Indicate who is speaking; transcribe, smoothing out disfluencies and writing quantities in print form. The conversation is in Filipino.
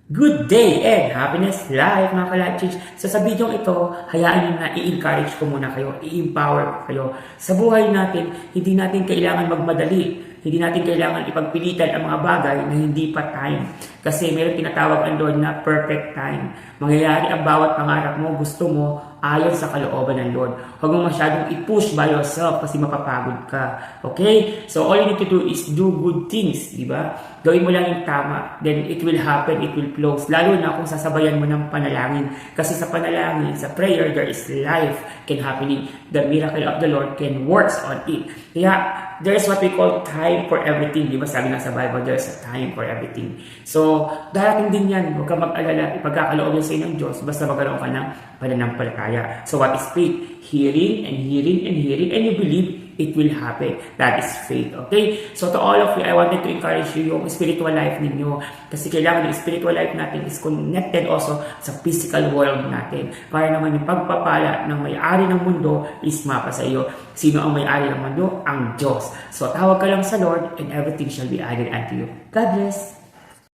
Speaker 1: Good day and happiness life mga ka-life change. So sa video ito, hayaan nyo na i-encourage ko muna kayo, i-empower ko kayo. Sa buhay natin, hindi natin kailangan magmadali. Hindi natin kailangan ipagpilitan ang mga bagay na hindi pa time. Kasi meron tinatawag ang Lord na perfect time. Mangyayari ang bawat pangarap mo, gusto mo, ayon sa kalooban ng Lord. Huwag mo masyadong i-push by yourself kasi mapapagod ka. Okay? So all you need to do is do good things, di ba? Gawin mo lang yung tama. Then it will happen, it will flow. Lalo na kung sasabayan mo ng panalangin. Kasi sa panalangin, sa prayer, there is life can happening. The miracle of the Lord can work on it. Kaya, there is what we call time for everything. Di ba? Sabi nga sa Bible, there is a time for everything. So, darating din yan. Huwag ka mag-alala. Ipagkakaloob yan sa inyo ng Diyos. Basta magkaroon ka ng pananampalataya. So, what is faith? Hearing and hearing and hearing, and you believe it will happen. That is faith. Okay? So, to all of you, I wanted to encourage you yung spiritual life ninyo. Kasi kailangan yung spiritual life natin is connected also sa physical world natin. Para naman yung pagpapala ng may-ari ng mundo is mapa sa iyo. Sino ang may-ari ng mundo? Ang Diyos. So, tawag ka lang sa Lord and everything shall be added unto you. God bless.